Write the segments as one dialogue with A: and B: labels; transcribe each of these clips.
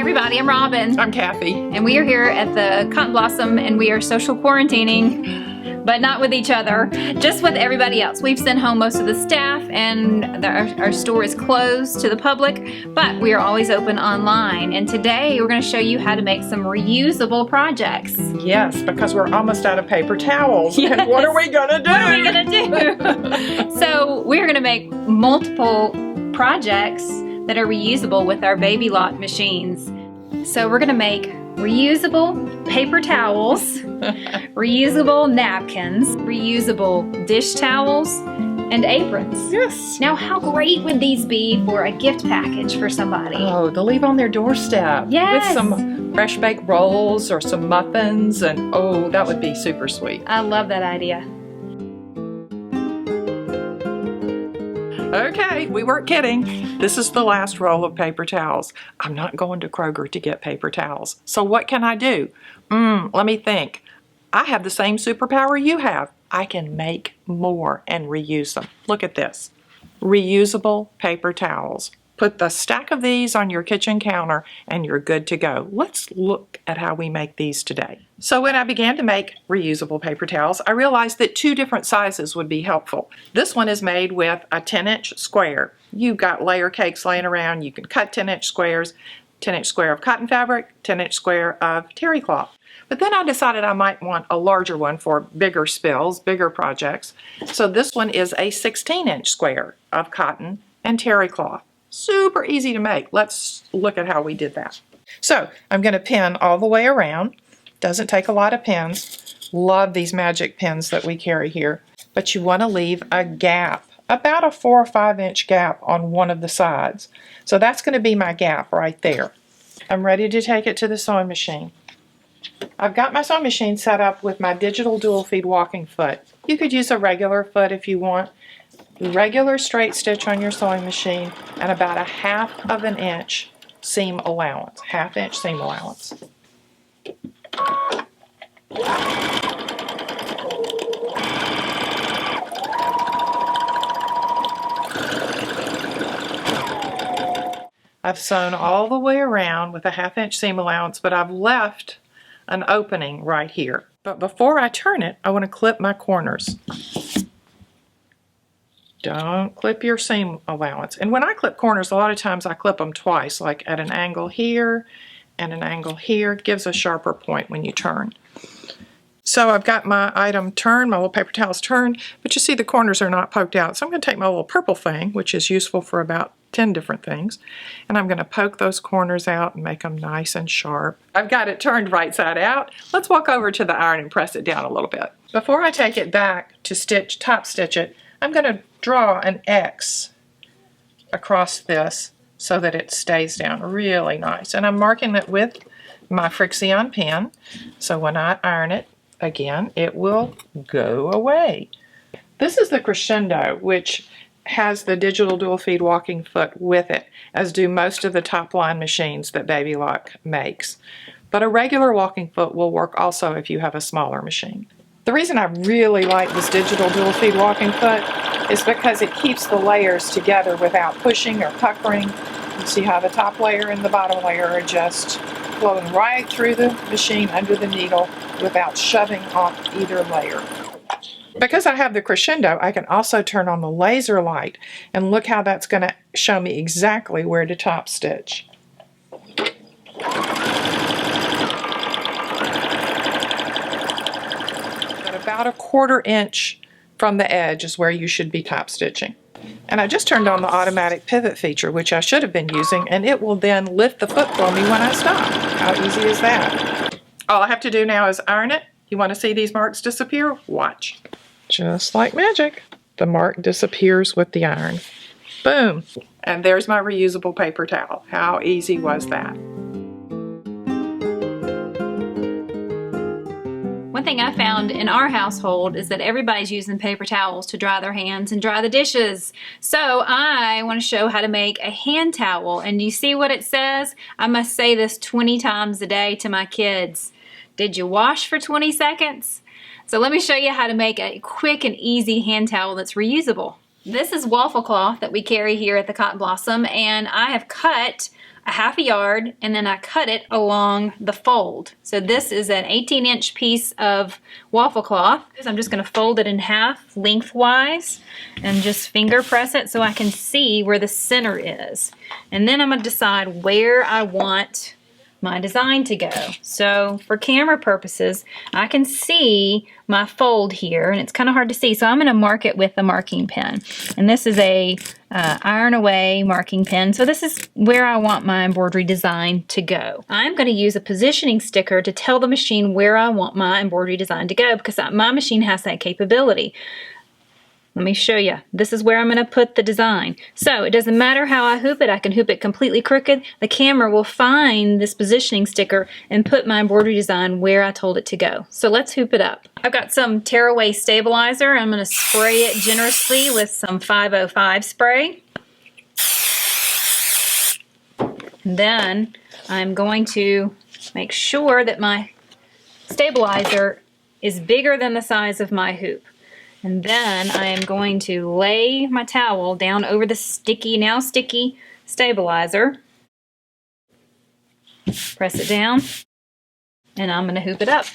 A: everybody, I'm Robin.
B: I'm Cathy.
A: And we are here at the Cotton Blossom and we are social quarantining, but not with each other, just with everybody else. We've sent home most of the staff and our store is closed to the public, but we are always open online. And today we're going to show you how to make some reusable projects.
B: Yes, because we're almost out of paper towels.
A: Yes.
B: And what are we going to do?
A: What are we going to do? So we're going to make multiple projects that are reusable with our Baby Lock machines. So we're gonna make reusable paper towels, reusable napkins, reusable dish towels, and aprons.
B: Yes.
A: Now how great would these be for a gift package for somebody?
B: Oh, to leave on their doorstep.
A: Yes.
B: With some fresh baked rolls or some muffins, and oh, that would be super sweet.
A: I love that idea.
B: Okay, we weren't kidding. This is the last roll of paper towels. I'm not going to Kroger to get paper towels. So what can I do? Let me think. I have the same superpower you have. I can make more and reuse them. Look at this. Reusable paper towels. Put the stack of these on your kitchen counter and you're good to go. Let's look at how we make these today. So when I began to make reusable paper towels, I realized that 2 different sizes would be helpful. This one is made with a 10-inch square. You've got layer cakes laying around. You can cut 10-inch squares, 10-inch square of cotton fabric, 10-inch square of terry cloth. But then I decided I might want a larger one for bigger spills, bigger projects. So this one is a 16-inch square of cotton and terry cloth. Super easy to make. Let's look at how we did that. So I'm going to pin all the way around. Doesn't take a lot of pins. Love these magic pins that we carry here. But you want to leave a gap, about a 4 or 5 inch gap on one of the sides. So that's going to be my gap right there. I'm ready to take it to the sewing machine. I've got my sewing machine set up with my digital dual feed walking foot. You could use a regular foot if you want. Regular straight stitch on your sewing machine and about a 1/2 inch seam allowance. 1/2 inch seam allowance. I've sewn all the way around with a 1/2 inch seam allowance, but I've left an opening right here. But before I turn it, I want to clip my corners. Don't clip your seam allowance. And when I clip corners, a lot of times I clip them twice, like at an angle here and an angle here. It gives a sharper point when you turn. So I've got my item turned, my little paper towels turned, but you see the corners are not poked out. So I'm going to take my little purple thing, which is useful for about 10 different things, and I'm going to poke those corners out and make them nice and sharp. I've got it turned right side out. Let's walk over to the iron and press it down a little bit. Before I take it back to stitch, top stitch it, I'm going to draw an X across this so that it stays down really nice. And I'm marking it with my Frixion pen, so when I iron it, again, it will go away. This is the Crescendo, which has the digital dual feed walking foot with it, as do most of the top line machines that Baby Lock makes. But a regular walking foot will work also if you have a smaller machine. The reason I really like this digital dual feed walking foot is because it keeps the layers together without pushing or puckering. You see how the top layer and the bottom layer are just flowing right through the machine under the needle without shoving off either layer. Because I have the Crescendo, I can also turn on the laser light, and look how that's going to show me exactly where to top stitch. About a 1/4 inch from the edge is where you should be top stitching. And I just turned on the automatic pivot feature, which I should have been using, and it will then lift the foot for me when I stop. How easy is that? All I have to do now is iron it. You want to see these marks disappear? Watch. Just like magic, the mark disappears with the iron. Boom! And there's my reusable paper towel. How easy was that?
A: One thing I found in our household is that everybody's using paper towels to dry their hands and dry the dishes. So I want to show how to make a hand towel. And you see what it says? I must say this 20 times a day to my kids. Did you wash for 20 seconds? So let me show you how to make a quick and easy hand towel that's reusable. This is waffle cloth that we carry here at the Cotton Blossom, and I have cut a half a yard, and then I cut it along the fold. So this is an 18-inch piece of waffle cloth. I'm just going to fold it in half lengthwise and just finger press it so I can see where the center is. And then I'm going to decide where I want my design to go. So for camera purposes, I can see my fold here, and it's kind of hard to see, so I'm going to mark it with a marking pen. And this is a iron away marking pen, so this is where I want my embroidery design to go. I'm going to use a positioning sticker to tell the machine where I want my embroidery design to go, because my machine has that capability. Let me show you. This is where I'm going to put the design. So it doesn't matter how I hoop it. I can hoop it completely crooked. The camera will find this positioning sticker and put my embroidery design where I told it to go. So let's hoop it up. I've got some tearaway stabilizer. I'm going to spray it generously with some 505 spray. And then I'm going to make sure that my stabilizer is bigger than the size of my hoop. And then I am going to lay my towel down over the now sticky stabilizer. Press it down, and I'm going to hoop it up.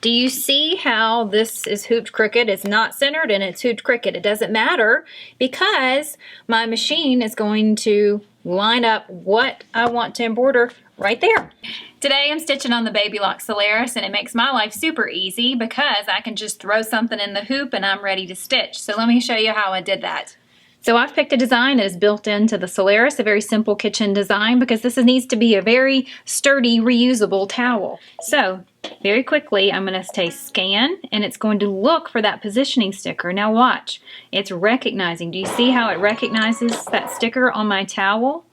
A: Do you see how this is hooped crooked? It's not centered and it's hooped crooked. It doesn't matter because my machine is going to line up what I want to embroider right there. Today I'm stitching on the Baby Lock Solaris, and it makes my life super easy because I can just throw something in the hoop and I'm ready to stitch. So let me show you how I did that. So I've picked a design that is built into the Solaris, a very simple kitchen design, because this needs to be a very sturdy, reusable towel. So very quickly I'm going to say scan, and it's going to look for that positioning sticker. Now watch, it's recognizing. Do you see how it recognizes that sticker on my towel?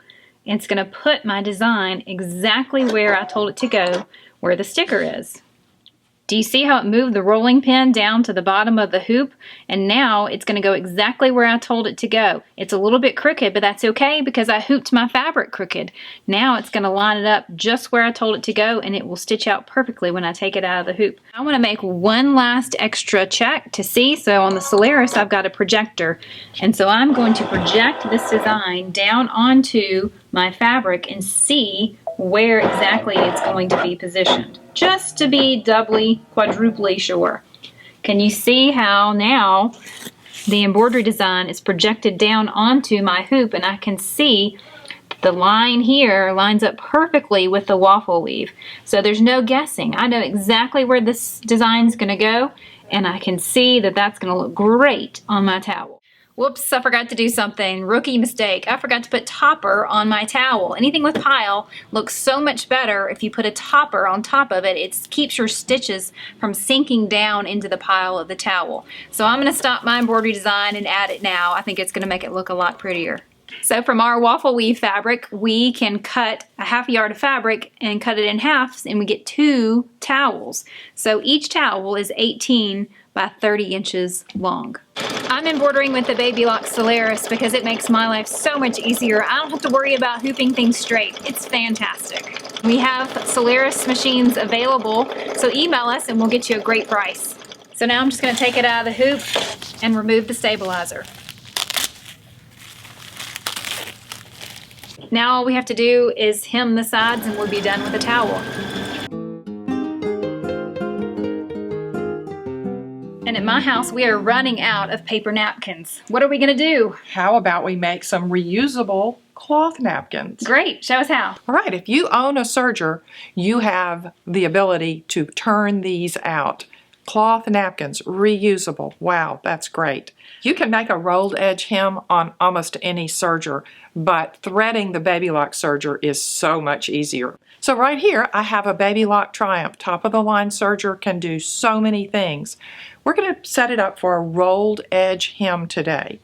A: It's going to put my design exactly where I told it to go, where the sticker is. Do you see how it moved the rolling pin down to the bottom of the hoop? And now it's going to go exactly where I told it to go. It's a little bit crooked, but that's okay because I hooped my fabric crooked. Now it's going to line it up just where I told it to go, and it will stitch out perfectly when I take it out of the hoop. I want to make one last extra check to see. So on the Solaris, I've got a projector. And so I'm going to project this design down onto my fabric and see where exactly it's going to be positioned, just to be doubly, quadruply sure. Can you see how now the embroidery design is projected down onto my hoop, and I can see the line here lines up perfectly with the waffle weave. So there's no guessing. I know exactly where this design is going to go, and I can see that that's going to look great on my towel. Whoops, I forgot to do something. Rookie mistake. I forgot to put topper on my towel. Anything with pile looks so much better if you put a topper on top of it. It keeps your stitches from sinking down into the pile of the towel. So I'm going to stop my embroidery design and add it now. I think it's going to make it look a lot prettier. So from our waffle weave fabric, we can cut a half a yard of fabric and cut it in half, and we get 2 towels. So each towel is 18 by 30 inches long. I'm embroidering with the Baby Lock Solaris because it makes my life so much easier. I don't have to worry about hooping things straight. It's fantastic. We have Solaris machines available, so email us and we'll get you a great price. So now I'm just going to take it out of the hoop and remove the stabilizer. Now all we have to do is hem the sides and we'll be done with the towel. And at my house, we are running out of paper napkins. What are we going to do?
B: How about we make some reusable cloth napkins?
A: Great. Show us how.
B: All right, if you own a serger, you have the ability to turn these out. Cloth napkins, reusable. Wow, that's great. You can make a rolled edge hem on almost any serger, but threading the Baby Lock serger is so much easier. So right here, I have a Baby Lock Triumph. Top of the line serger can do so many things. We're going to set it up for a rolled edge hem today.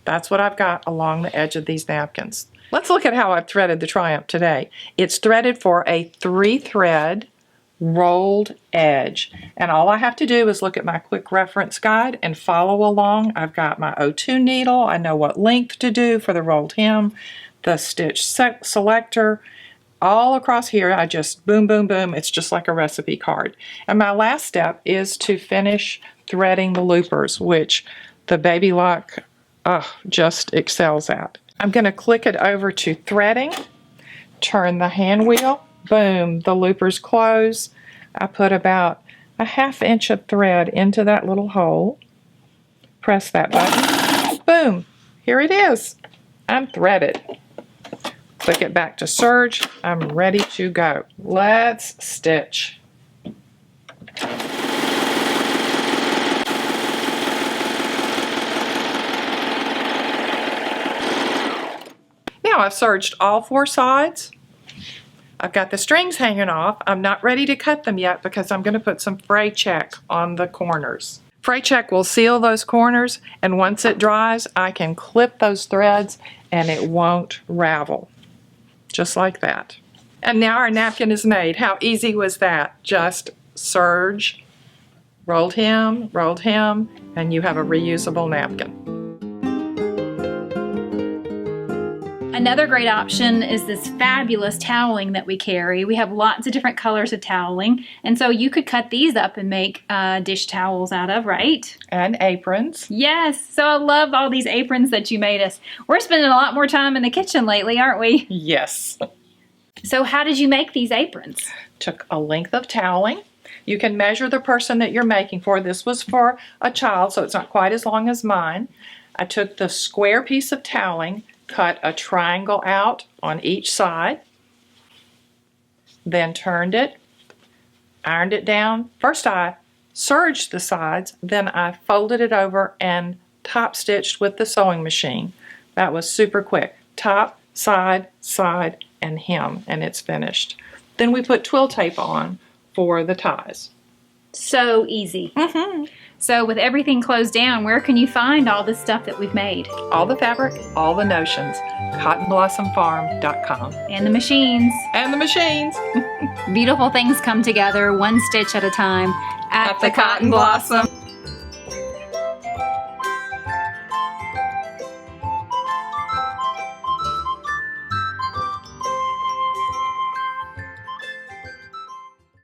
B: That's what I've got along the edge of these napkins. Let's look at how I've threaded the Triumph today. It's threaded for a 3-thread rolled edge, and all I have to do is look at my quick reference guide and follow along. I've got my O2 needle. I know what length to do for the rolled hem, the stitch selector. All across here, I just boom, boom, boom. It's just like a recipe card. And my last step is to finish threading the loopers, which the Baby Lock just excels at. I'm going to click it over to threading, turn the hand wheel, boom, the loopers close. I put about a 1/2 inch of thread into that little hole, press that button, boom, here it is. I'm threaded. Click it back to serge. I'm ready to go. Let's stitch. Now I've serged all 4 sides. I've got the strings hanging off. I'm not ready to cut them yet because I'm going to put some fray check on the corners. Fray check will seal those corners, and once it dries, I can clip those threads and it won't ravel. Just like that. And now our napkin is made. How easy was that? Just serge, rolled hem, and you have a reusable napkin.
A: Another great option is this fabulous toweling that we carry. We have lots of different colors of toweling, and so you could cut these up and make dish towels out of, right?
B: And aprons.
A: Yes, so I love all these aprons that you made us. We're spending a lot more time in the kitchen lately, aren't we?
B: Yes.
A: So how did you make these aprons?
B: Took a length of toweling. You can measure the person that you're making for. This was for a child, so it's not quite as long as mine. I took the square piece of toweling, cut a triangle out on each side, then turned it, ironed it down. First I serged the sides, then I folded it over and top stitched with the sewing machine. That was super quick. Top, side, side, and hem, and it's finished. Then we put twill tape on for the ties.
A: So easy. So with everything closed down, where can you find all this stuff that we've made?
B: All the fabric, all the notions, cottonblossomfarm.com.
A: And the machines.
B: And the machines.
A: Beautiful things come together one stitch at a time at the Cotton Blossom.